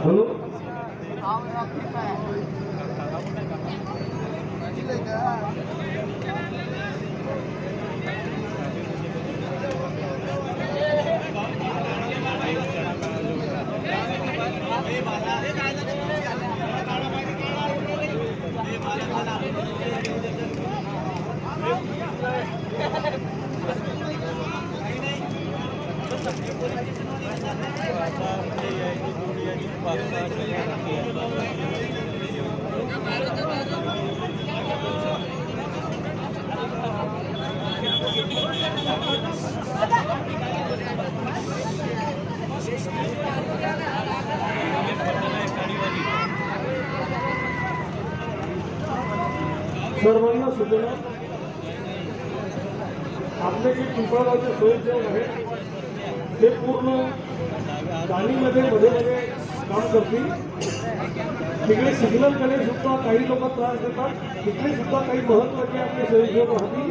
Hello सर्वांना सूचना, आपले जे पिंपळगावचे स्वयंसेवक आहेत ते पूर्ण गाडीमध्ये मध्ये मध्ये काम करतील. तिकडे सिग्नलकडे सुद्धा काही लोक त्रास देतात, तिकडे सुद्धा काही महत्त्वाचे आपले स्वयंसेवक राहतील.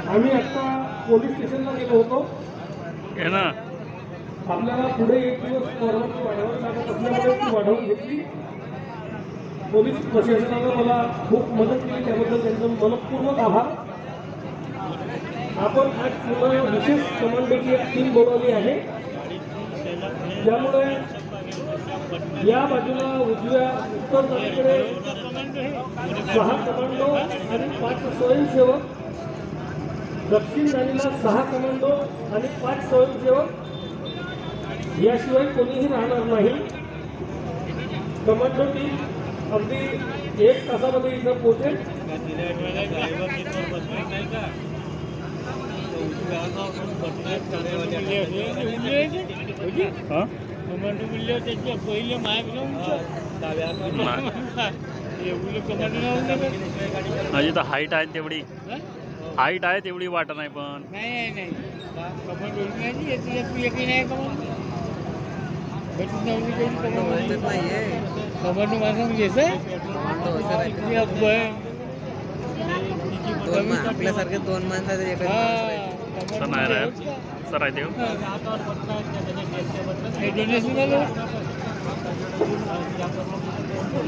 आम्ही आता पोलीस स्टेशनला गेलो होतो. आपल्याला पुढे एक दिवस परवानगी वाढवावी लागत असल्यामुळे ती वाढवून घेतली. पोलीस प्रशासनानं मला खूप मदत केली, त्याबद्दल त्यांचं मनपूर्वक आभार. आपण आज पुन्हा विशेष कमांडोची एक टीम बोलावली आहे, ज्यामुळे या बाजूला उजव्या उत्तर दिशेकडे 6 कमांडो आणि 5 स्वयंसेवक, दक्षिण दिशेला 6 कमांडो आणि 5 स्वयंसेवक, याशिवाय कोणीही राहणार नाही. कमांडो टीम अगदी 1 तासामध्ये इथं पोहोचेल. माझी तर हाईट आहे तेवढी, हाईट आहे तेवढी वाटत नाही. पण कमांडो माझं म्हणजे आपल्यासारखे 2 माणसाचे सर आहे देव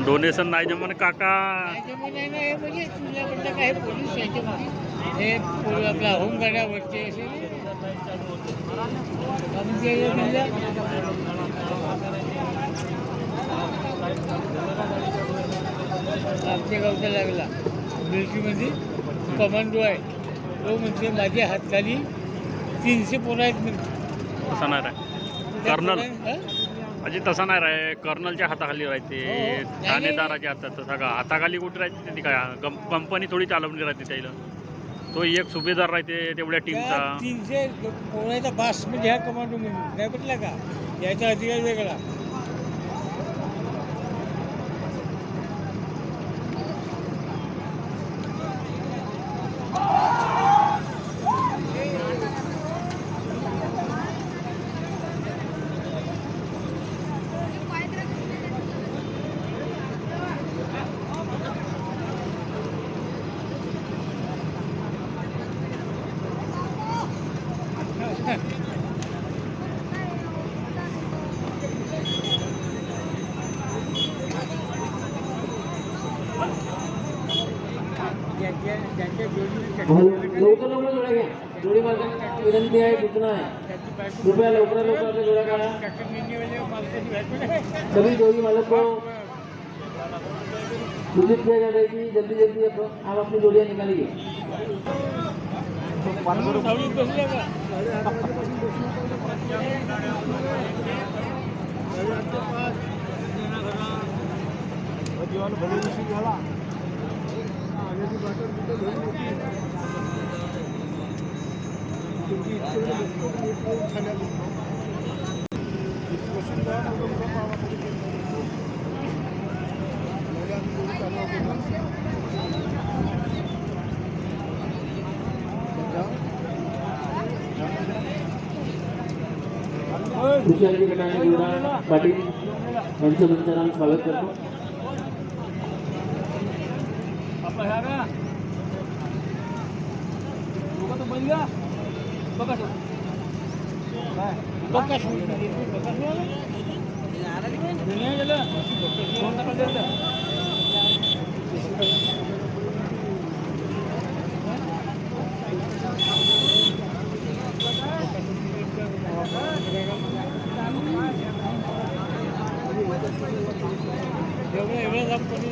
डोनेशन नाही जमन काका. म्हणजे तुझ्याकडलं काय पोलीस हे आपला होमगार्डावरचे आमच्या गावचा लागला मिलिटरीमध्ये कमांडो आहे तो म्हणजे माझ्या हातखाली 300 पोरं आहेत म्हणते. तसा नाही राय कर्नल अजी, तसा नाही राय. कर्नलच्या हाताखाली राहते, ठाणेदाराच्या हातात. तसा का हाताखाली कुठे राहते ती काय कंपनी थोडी चालवणी राहते त्याला. तो एक सुभेदार राहते तेवढ्या टीमचा. 300 पोरायचा बास म्हणजे ह्या कमांडो म्हणून काय म्हटलं का, याचा अधिकार वेगळा. लवकर लवकर जोड्या घ्या. जोडी मालकांची विनंती आहे, सूचना आहे, कृपया लवकरात लवकर आपल्या जोड्या काढा. सभी जोड़ी मालक को सूचित किया जाता है कि जल्दी जल्दी आप अपनी जोड़ियाँ निकालिए. खुशाली गटाने युवराज पाटील यांचं मंचानं स्वागत करतो. एवढं दाम कमी.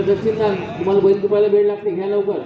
दक्षिणदान तुम्हाला बैल दुपायला वेळ लागते, घ्या लवकर.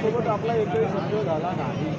सोबत आपला एकही शब्द झाला नाही.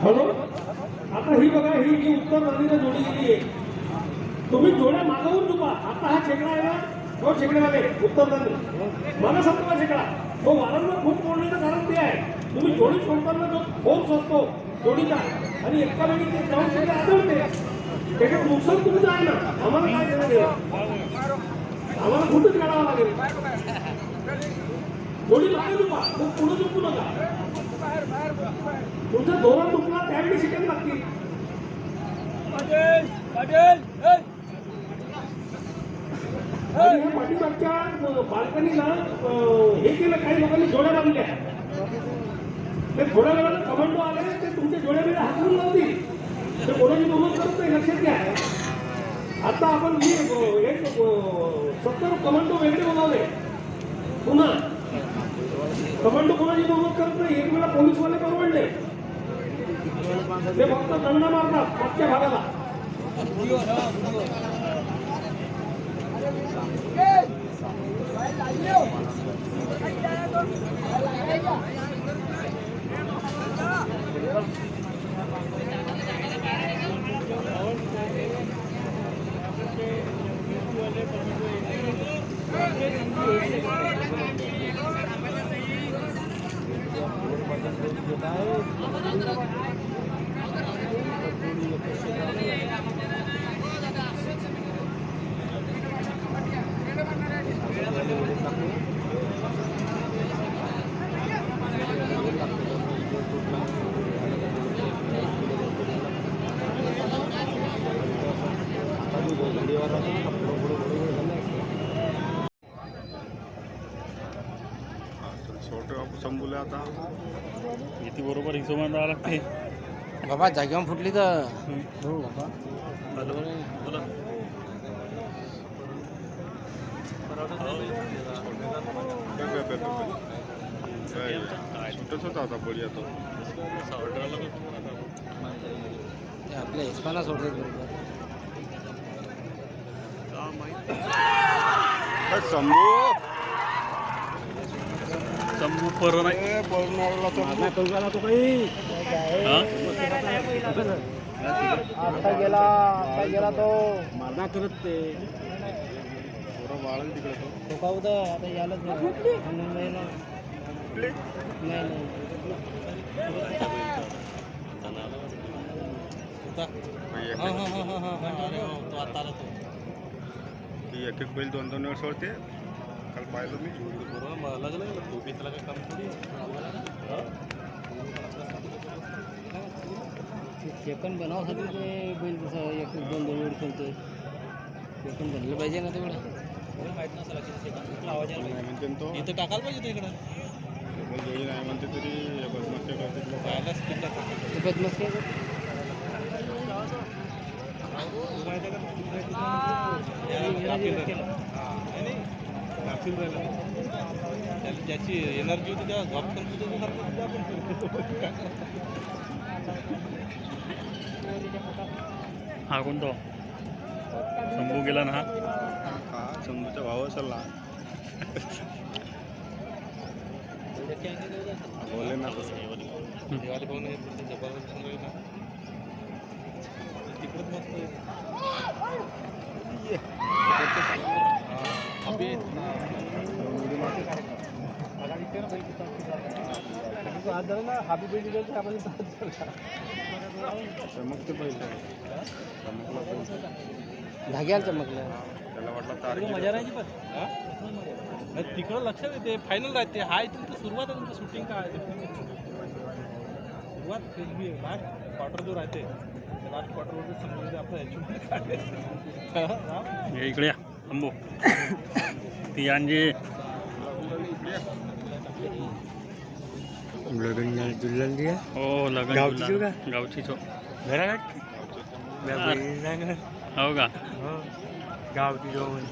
हॅलो, आता ही बघा, ही जी उत्तर नदीने जोडी गेली आहे, तुम्ही जोड्या मागावून चुका. आता हा शेकडा आहे ना, तो शेकडेवाले उत्तर नदी मला सांगतो शेकडा, तो वारंवार खूप मोडण्याचं कारण ते आहे. तुम्ही जोडी सोडताना जो फोर्स असतो जोडीचा आणि एका वेळी ते जाऊन शेकडे आढळते, त्याच्यात नुकसान तुमचं आहे ना. आम्हाला काय देणं देणं, आम्हाला कुठेच काढावं लागेल. जोडी लागेल चुका, खूप पुढे चुकू नका. तुमचा धोरण चुकला त्यावेळी शिकायला लागतील. आणि ह्या पाठीमागच्या बालकनीला हे केलं, काही लोकांनी जोड्या बांधल्या. ते थोड्या वेळाला कमांडो आले, ते तुमचे जोड्या बिड्या आपण एक 70 कमांडो वेगळे बनवले. पुन्हा कमांडो कोणाची मदत करत नाही. एक वेळा पोलीसवाले परवडले, ते फक्त दंड मारतात मागच्या भागाला. संबुले आता किती बरोबर हिशोबाने राहावं लागते. बाबा जागेवर फुटली तर बोला. छोटच होता आता बळी आता आपल्या हिसपाना सोडतात बरोबर. शंभू शंभू पर नाही. हा? आता गेला तो मारना करत ते थोडं वाळेल तिकडे तो का होता आता यायलाच मुंबईला एक एक बैल 2-2 वेळ सोडते. काल पाहिलं मी सेकंड बनावसाठी ते बैल तसं एक 2-2 वेळ खेळतोय. सेकंड बनलं पाहिजे ना तेवढं. नाही म्हणते तो इथं टाकायला पाहिजे इकडं. बैल जोडी नाही म्हणते तरी बसमस्ते करते ज्याची एनर्जी होती त्या जॉब हा कोणता शंभू गेला ना. हा शंभूचा भाव असेल ना. बोले ना तसं दिवाळी पाहून जबरदस्त तिकडच मस्त चमकते पहिले धाग्याला चमकलं. त्याला वाटलं तारीख मजा राहायची पण तिकडं लक्ष देते. फायनल राहते. हा इथून तर सुरुवात आहे तुमचं शूटिंग काय सुरुवात केली. लास्ट क्वार्टर जो राहते लास्ट क्वार्टरवर समजून आपलं हे इकडे या शंभू. ती आणजी लगन दुल्हन दिया हो लग्न गावची जुळला. का? गावचीच हो. घरात हो का गावची जाऊन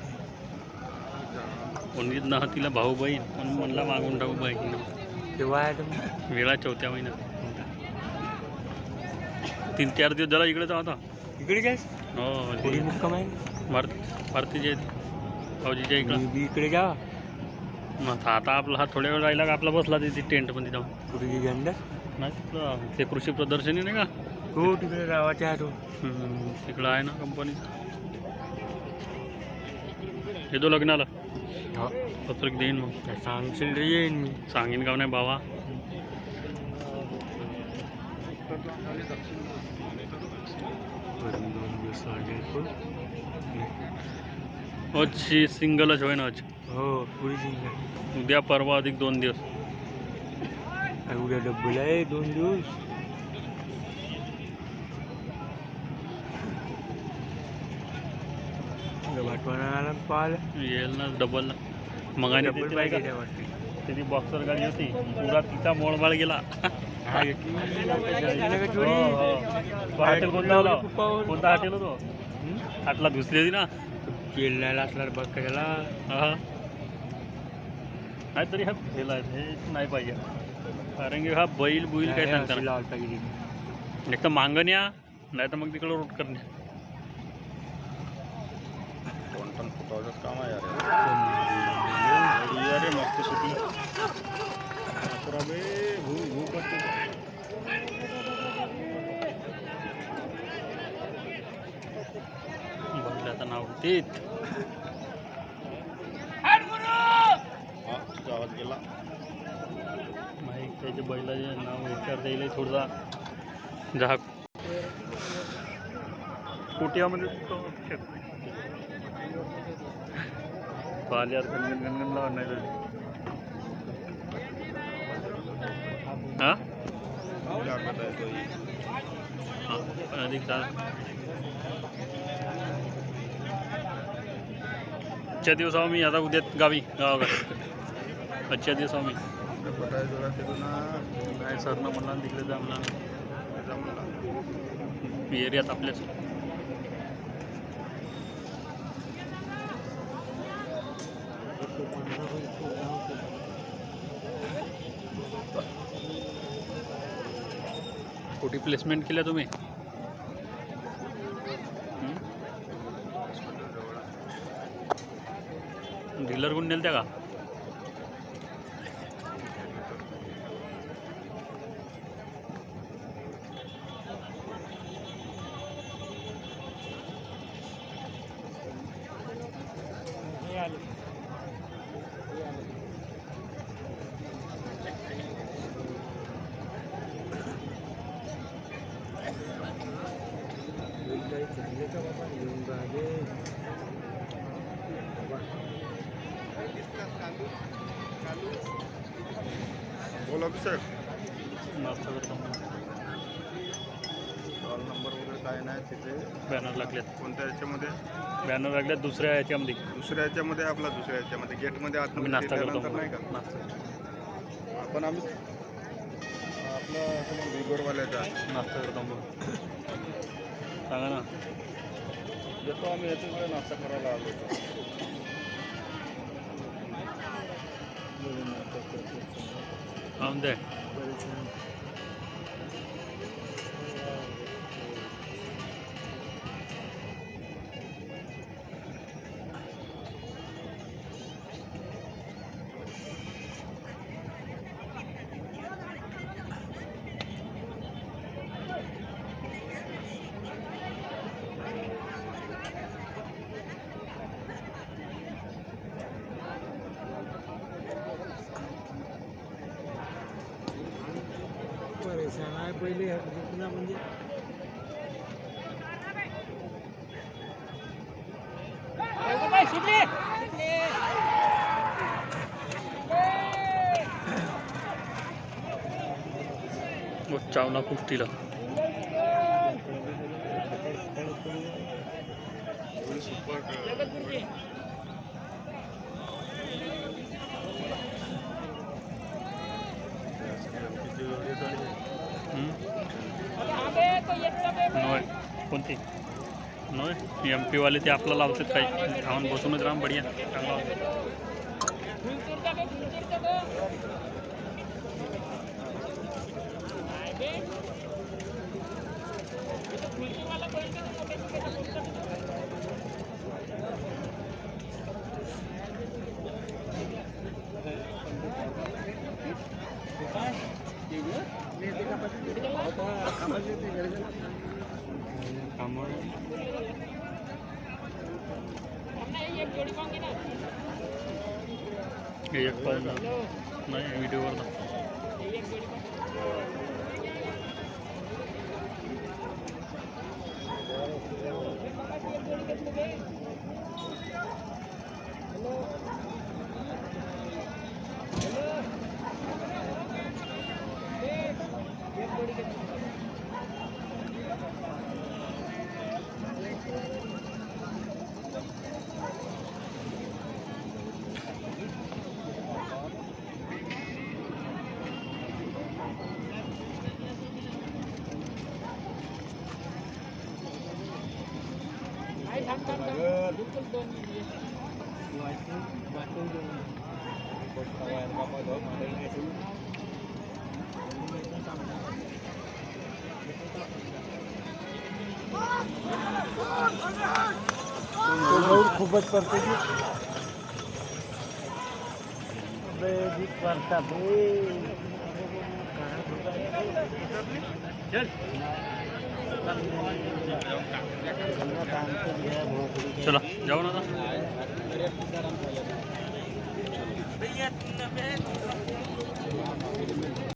कोणीच ना तिला भाऊ बहीण म्हणून म्हणला मागून टाकू बहीण तेव्हा वेळा 4थ्या महिन्यात 3-4 दिवस झाला इकडे जाऊ आता. इकडे काय हो थोडी मुक्काम आहे. भारतीच्या भाऊजीच्या इकडं. मी इकडे जा मग आता आपला हा थोड्या वेळ राहिला का आपला बसला तिथे टेंट पण तिथं कुठे झेंडा नाही तिथलं ते कृषी प्रदर्शनी नाही का. हो तिकडे गावाच्या तो तिकडं आहे ना कंपनीचं. येतो लग्नाला पत्रक देईन मग. सांगशील रे येईन मी. सांगीन गाव नाही बाबा. सिंगलच होय ना आज. हो पुरी सिंगल. उद्या परवा अधिक 2 दिवस. उद्या डब्बल आहे 2 दिवस. वाटवाना पाहिलं येईल ना डबल. मगाने डब्बल पाहिजे त्या वाटते. त्याची बॉक्सर गाडी होती पुरा तिचा मोळबाळ गेला. हॉटेल कोणता होता? कोणता हॉटेल होतो? आटला दुसरी होती ना चिल्लायला असणार बघ कशाला. हा नाही तरी हा फेल आहे हे नाही पाहिजे कारण की हा बैल बुईल काय सांगता नाही. लावता गेली. एक तर मागण्या नाही तर मग तिकडं रोट करणे. 2 टन फुटावचंच काम आहे यार रे मस्त सुटी बे भू भू करते. बैलाचं नाव तीत हा तुझा आवाज गेला. माहीत त्याच्या बैलाचे नाव विचारता येईल थोडसा झाक कुटियामध्ये पाल्यावर गणगण लावा नाही झाली. हां क्या करता है तो ये हां अधिक चा आजच्या दिवसावर मी आता उद्या गावी गावाकडे आजच्या दिवसावर मी पटाय जोरा ते ना नाही सरनं म्हणला तिकडे जमला जमला. एरियात आपल्याच कुठे प्लेसमेंट केल्या तुम्ही डीलर कोण नेल त्या का बोल अभिषेक नाश्ता करतो कॉल नंबर वगैरे काय नाही तिथे. बॅनर लागलेत कोणत्या याच्यामध्ये बॅनर लागल्यात दुसऱ्या याच्यामध्ये दुसऱ्या याच्यामध्ये आपला दुसऱ्या याच्यामध्ये गेटमध्ये आम्ही आतमध्ये नाश्ता करतो गेल्यानंतर नाही का नाश्ता आपण आम्ही आपलं बिगोरवाल्याचा नाश्ता करतो मग सांगा ना येतो आम्ही याच्याकडे नाश्ता करायला आलो होतो. आम दे परेशान आहे पहिले पुन्हा म्हणजे चावला कुस्तीला नोय कोणती नोय एम पीवाले ते आपलं लावतात काही खाऊन बसूनच राम बढिया चांगला एक पाऊल नाही व्हिडिओवर ना खूपच करते चला जाऊ ना आता.